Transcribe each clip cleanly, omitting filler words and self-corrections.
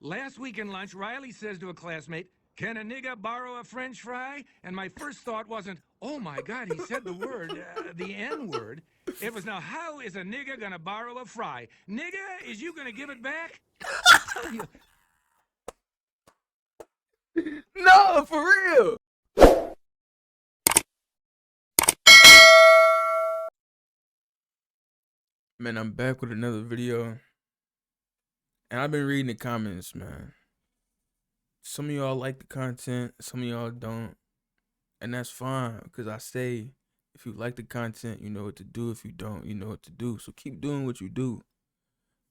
Last week in lunch, Riley says to a classmate, "Can a nigga borrow a French fry?" And my first thought wasn't, "Oh my God, he said the word, the N-word." It was, "Now how is a nigga gonna borrow a fry? Nigga, is you gonna give it back?" I tell you. No, for real. Man, I'm back with another video. And I've been reading the comments, man. Some of y'all like the content, some of y'all don't. And that's fine, because I say, if you like the content, you know what to do. If you don't, you know what to do. So keep doing what you do.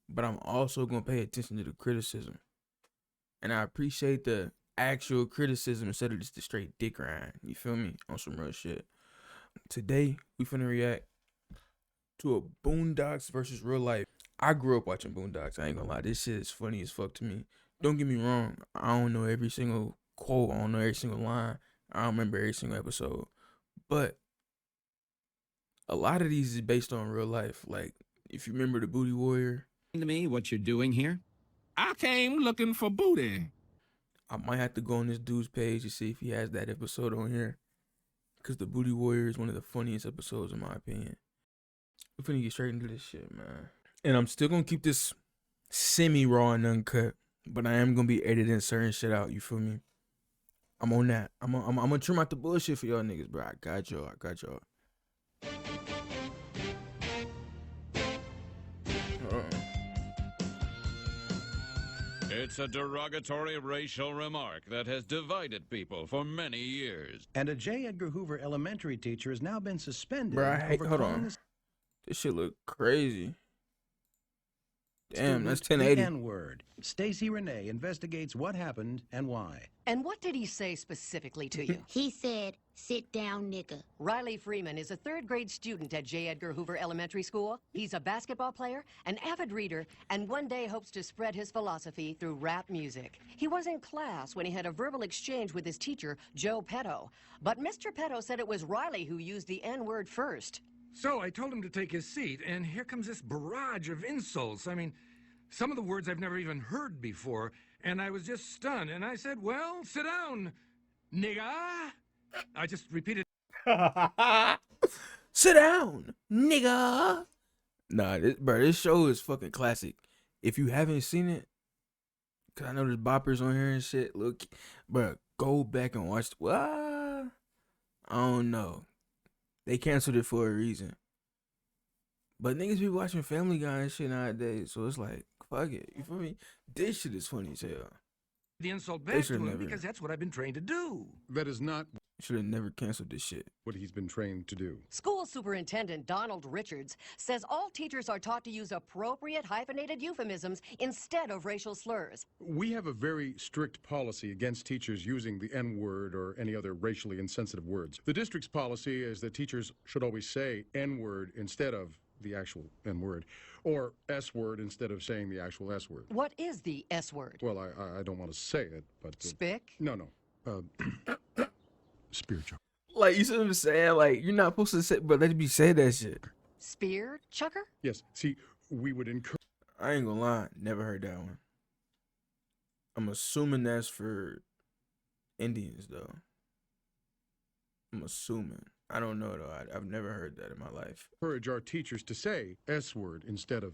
But I'm also going to pay attention to the criticism. And I appreciate the actual criticism instead of just the straight dick grind. You feel me? On some real shit. Today, we finna react to a BoonDocks versus Realife. I grew up watching BoonDocks. I ain't gonna lie. This shit is funny as fuck to me. Don't get me wrong. I don't know every single quote. I don't know every single line. I don't remember every single episode. But a lot of these is based on real life. Like, if you remember the Booty Warrior. To me, what you're doing here? I came looking for booty. I might have to go on this dude's page to see if he has that episode on here. Because the Booty Warrior is one of the funniest episodes in my opinion. We're finna get straight into this shit, man. And I'm still gonna keep this semi-raw and uncut. But I am gonna be editing certain shit out, you feel me? I'm on that. I'm gonna trim out the bullshit for y'all niggas, bro. I got y'all. It's a derogatory racial remark that has divided people for many years. And a J. Edgar Hoover elementary teacher has now been suspended. Bro, hold on. This shit look crazy. Damn, that's 1080. The N-word. Stacey Renee investigates what happened and why. And what did he say specifically to you? He said, "Sit down, nigga." Riley Freeman is a third-grade student at J. Edgar Hoover Elementary School. He's a basketball player, an avid reader, and one day hopes to spread his philosophy through rap music. He was in class when he had a verbal exchange with his teacher, Joe Petto. But Mr. Petto said it was Riley who used the N-word first. So I told him to take his seat, and here comes this barrage of insults. I mean, some of the words I've never even heard before, and I was just stunned. And I said, "Well, sit down, nigga." I just repeated. Sit down, nigga. Nah, this show is fucking classic. If you haven't seen it, cause I know there's boppers on here and shit. Look, bro, go back and watch. What? I don't know. They canceled it for a reason. But niggas be watching Family Guy and shit nowadays, so it's like, fuck it. You feel me? This shit is funny as hell. The insult back to him because that's what I've been trained to do. That is not. Should have never canceled this shit. What he's been trained to do. School Superintendent Donald Richards says all teachers are taught to use appropriate hyphenated euphemisms instead of racial slurs. We have a very strict policy against teachers using the N-word or any other racially insensitive words. The district's policy is that teachers should always say N-word instead of the actual N-word, or S-word instead of saying the actual S-word. What is the S-word? Well, I don't want to say it, but... Spick? No. Spiritual. Like, you see what I'm saying? Like, you're not supposed to say, but let me say that shit. Spear chucker? Yes. See, we would encourage... I ain't gonna lie. Never heard that one. I'm assuming that's for Indians, though. I'm assuming. I don't know, though. I've never heard that in my life. Encourage our teachers to say S-word instead of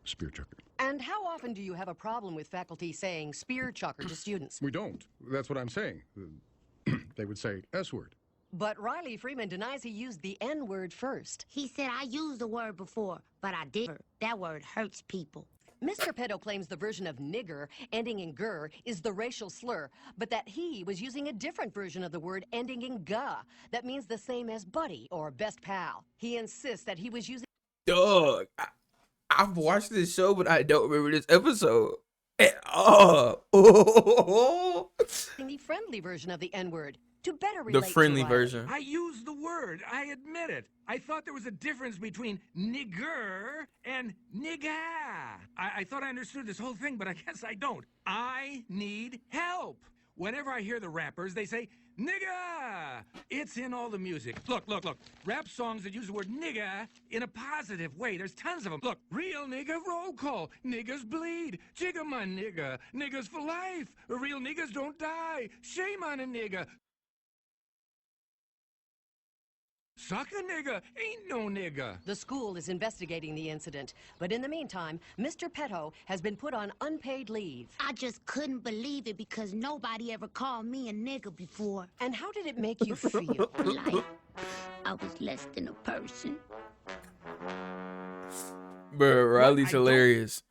spear chucker. And how often do you have a problem with faculty saying spear chucker to students? We don't. That's what I'm saying. They would say S-word. But Riley Freeman denies he used the N-word first. He said, "I used the word before, but I didn't. That word hurts people." Mr. Petto claims the version of nigger, ending in ger, is the racial slur, but that he was using a different version of the word ending in ga, that means the same as buddy or best pal. He insists that he was using... Dog, I've watched this show, but I don't remember this episode at all. the friendly version of the N-word to better relate The friendly to Riley. version. I used the word. I admit it. I thought there was a difference between nigger and nigga. I thought I understood this whole thing, but I guess I don't. I need help. whenever I hear the rappers, they say, nigga! It's in all the music. Look. Rap songs that use the word nigga in a positive way. There's tons of them. Look, real nigga roll call. Niggas bleed. Jigga my nigga. Niggas for life. Real niggas don't die. Shame on a nigga. Suck a nigga. Ain't no nigga. The school is investigating the incident, but in the meantime, Mr. Petto has been put on unpaid leave. I just couldn't believe it because nobody ever called me a nigga before. And how did it make you feel? Like I was less than a person. Bro, Riley's I don't- hilarious.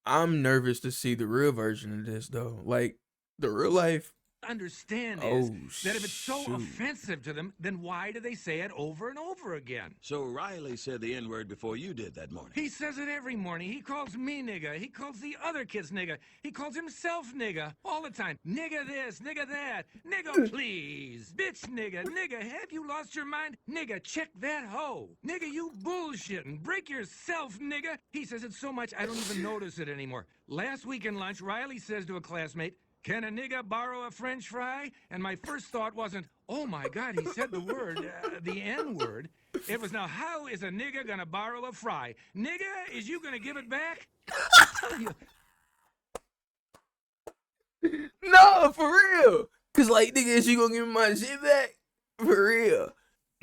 I'm nervous to see the real version of this though. Like the real life. Understand is Oh, that if it's so shoot. offensive to them, then why do they say it over and over again? So Riley said the N-word before you did that morning. He says it every morning. He calls me nigga. He calls the other kids nigga. He calls himself nigga all the time. Nigga this, nigga that. Nigga please. Bitch nigga. Nigga, have you lost your mind? Nigga, check that hoe. Nigga, you bullshitting. Break yourself, nigga. He says it so much I don't even notice it anymore. Last week in lunch, Riley says to a classmate, can a nigga borrow a French fry? And my first thought wasn't, oh my God, he said the word, the N-word. It was, now how is a nigga gonna borrow a fry? Nigga, is you gonna give it back? No, for real. Cause like nigga, is you gonna give me my shit back? For real.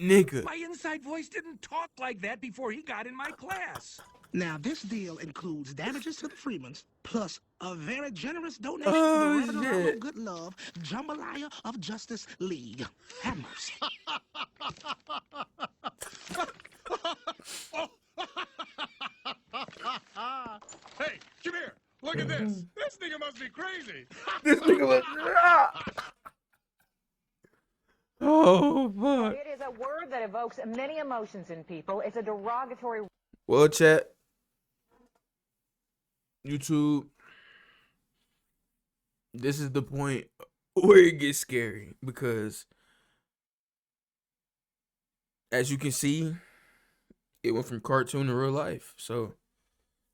Nigga. My inside voice didn't talk like that before he got in my class. Now, this deal includes damages to the Freemans, plus a very generous donation Oh, to the Reverend shit. of Good Love, Jambalaya of Justice League. Have mercy. Hey, come here. Look at this. This nigga must be crazy. This nigga was Oh fuck. It is a word that evokes many emotions in people. It's a derogatory. Well, chat. YouTube. This is the point where it gets scary because as you can see, it went from cartoon to real life. So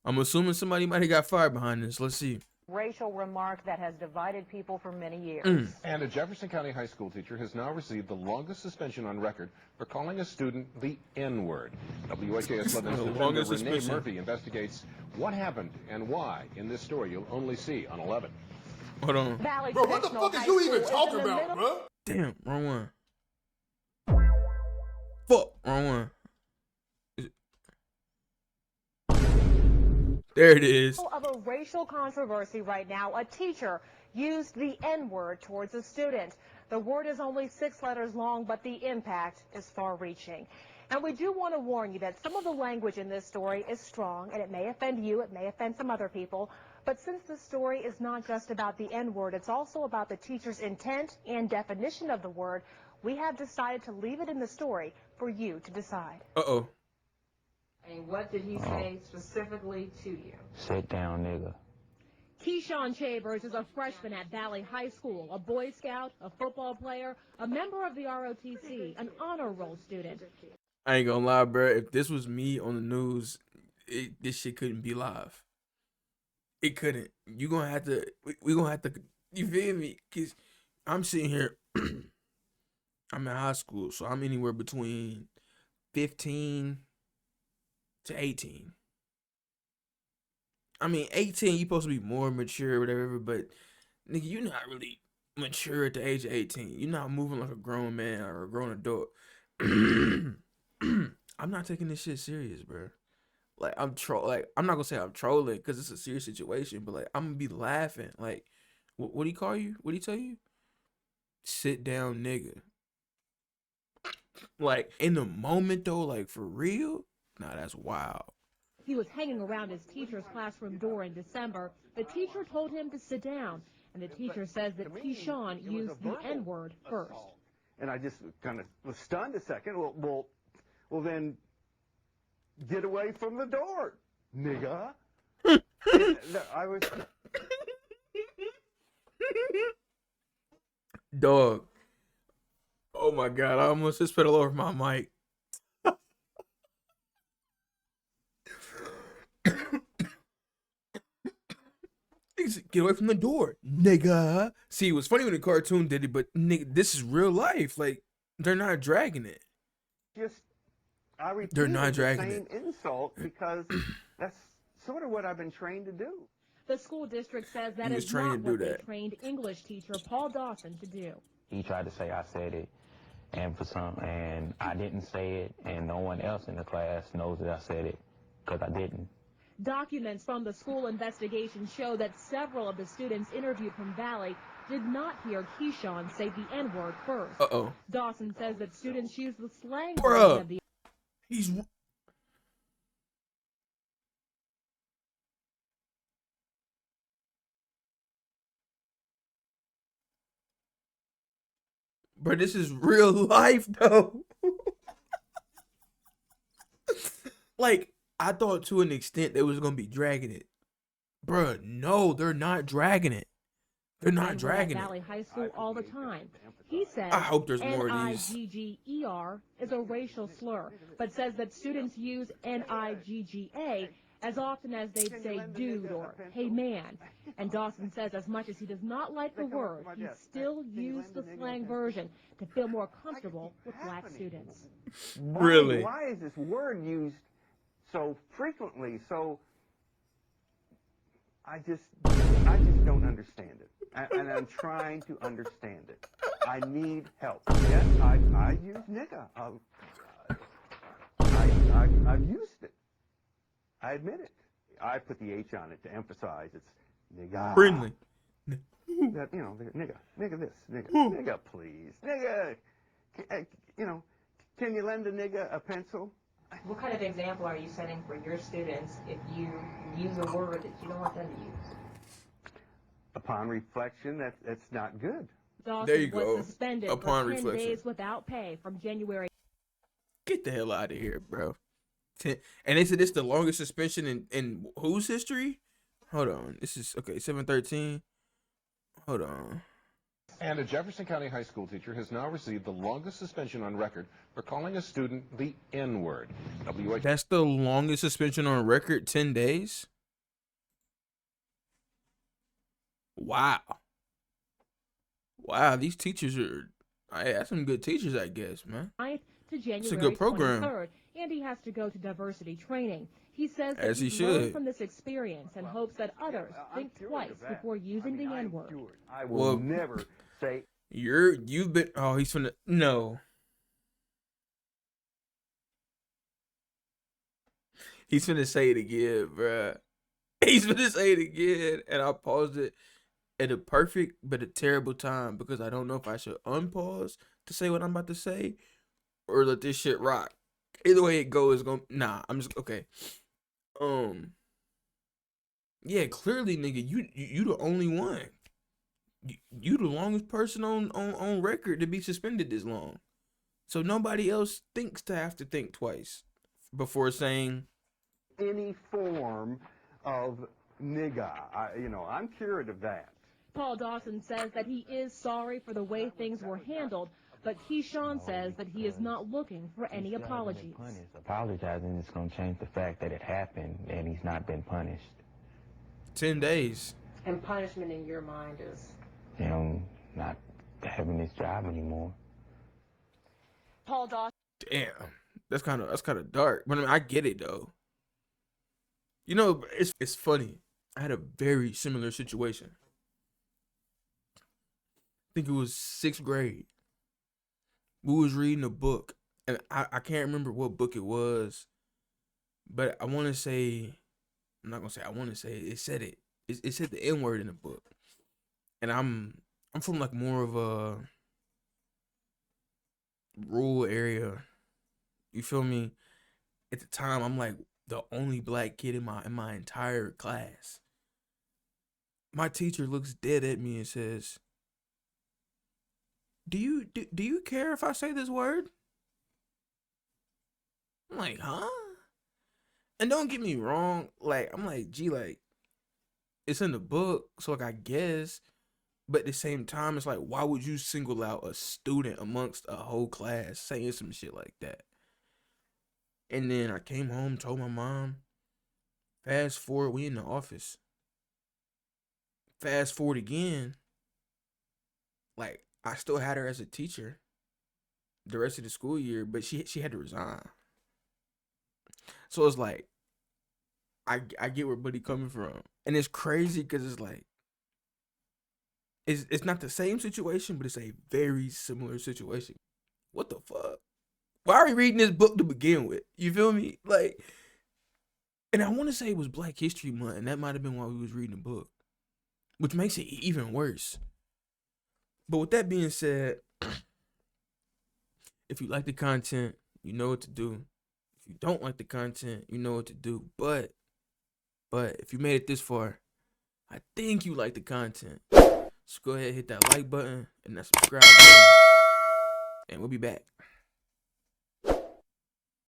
I'm assuming somebody might have got fired behind this. Let's see. Racial remark that has divided people for many years. And a Jefferson County high school teacher has now received the longest suspension on record for calling a student the N-word. WHAS 11's The longest Renee suspension. Murphy investigates what happened and why in this story you'll only see on 11. Hold on. Valley Bro, what the Traditional fuck is High you School even is talking in the about, middle- bro? Damn, wrong one. Fuck, wrong one. There it is. Of a racial controversy right now, a teacher used the N-word towards a student. The word is only 6 letters long, but the impact is far-reaching. And we do want to warn you that some of the language in this story is strong, and it may offend you, it may offend some other people. But since the story is not just about the N-word, it's also about the teacher's intent and definition of the word, we have decided to leave it in the story for you to decide. Uh-oh. And what did he say specifically to you? Sit down, nigga. Keyshawn Chambers is a freshman at Valley High School, a Boy Scout, a football player, a member of the ROTC, an honor roll student. I ain't gonna lie, bro. If this was me on the news, this shit couldn't be live. It couldn't. You gonna have to. We gonna have to. You feel me? Cause I'm sitting here. I'm in high school, so I'm anywhere between 15 to 18. I mean, 18, you supposed to be more mature or whatever, but nigga, you're not really mature at the age of 18. You're not moving like a grown man or a grown adult. I'm not taking this shit serious, bro. Like, I'm not gonna say I'm trolling because it's a serious situation, but like, I'm gonna be laughing. Like, what do he call you? What do he tell you? Sit down, nigga. Like, in the moment though, like, for real? Nah, that's wild. He was hanging around his teacher's classroom door in December. The teacher told him to sit down, and the teacher says that Keyshawn used the N-word first. And I just kind of was stunned a second. Well, then get away from the door, nigga. I was. Dog. Oh my God, I almost just spit all over my mic. get away from the door, nigga. See, it was funny when the cartoon did it, but nigga, this is real life. Like, they're not dragging it. I repeated They're not the dragging same insult because that's sort of what I've been trained to do. The school district says that He was is trained not to do what they that. trained English teacher Paul Dawson to do. He tried to say I said it, and I didn't say it, and no one else in the class knows that I said it because I didn't. Documents from the school investigation show that several of the students interviewed from Valley did not hear Keyshawn say the N-word first. Uh-oh. Dawson says that students use the slang Bruh. version of the He's... Bro, this is real life, though. Like, I thought to an extent they was going to be dragging it. Bruh, no, they're not dragging it. They're not dragging it. Valley High School all the time. He says I hope there's more of these. N-I-G-G-E-R is a racial slur, but says that students use N-I-G-G-A as often as they'd say dude or hey man. And Dawson says as much as he does not like the word, he still used the slang version to feel more comfortable with black students. Really? Why is this word used so frequently? So I just don't understand it. And I'm trying to understand it. I need help. Yes, I use nigga. I've used it. I admit it. I put the H on it to emphasize it's nigga. Friendly. That, you know, nigga this, nigga please. Nigga, you know, can you lend a nigga a pencil? What kind of example are you setting for your students if you use a word that you don't want them to use? Upon reflection, that's not good. Dawson There you go. was suspended Upon for 10 reflection. days without pay from January. Get the hell out of here, bro. And they said this the longest suspension in whose history? Hold on. This is, okay, 713. Hold on. And a Jefferson County high school teacher has now received the longest suspension on record for calling a student the N-word. That's the longest suspension on record, 10 days? Wow. Wow, these teachers are, that's some good teachers, I guess, man. To January It's a good program. 23rd, and he has to go to diversity training. He says that As he he learned should. from this experience and hopes that others think twice before using the N-word. I will never say. You've been, oh, he's finna, no. He's finna say it again, bruh. He's finna say it again, and I paused it at a perfect but a terrible time because I don't know if I should unpause to say what I'm about to say or let this shit rock. Either way it goes, nah, I'm just, okay. Yeah, clearly, nigga, you the only one. You the longest person on record to be suspended this long. So nobody else thinks to have to think twice before saying Any form of nigga. I'm cured of that. Paul Dawson says that he is sorry for the way things were handled, but Keyshawn says that he is not looking for any apologies. Apologizing is going to change the fact that it happened and he's not been punished. 10 days. And punishment in your mind is? Not having this job anymore. Paul Dawson. Damn, that's kind of dark. But I mean, I get it though. You know, it's funny. I had a very similar situation. I think it was 6th grade. We was reading a book, and I can't remember what book it was, but I want to say, I'm not gonna say I want to say it said it. It said the N-word in the book, and I'm from like more of a rural area. You feel me? At the time, I'm like the only black kid in my entire class. My teacher looks dead at me and says, Do you care if I say this word? I'm like, huh? And don't get me wrong, like, I'm like, gee, like, it's in the book, so like I guess. But at the same time, it's like, why would you single out a student amongst a whole class saying some shit like that? And then I came home, told my mom. Fast forward, we in the office. fast forward again, like I still had her as a teacher the rest of the school year, but she had to resign. So it's like I get where Buddy coming from, and it's crazy because it's like it's not the same situation, but it's a very similar situation. What the fuck? Why are we reading this book to begin with? You feel me? Like, and I want to say it was Black History Month, and that might have been why we was reading the book, which makes it even worse. But with that being said, if you like the content, you know what to do. If you don't like the content, you know what to do. But if you made it this far, I think you like the content. So go ahead and hit that like button and that subscribe button. And we'll be back.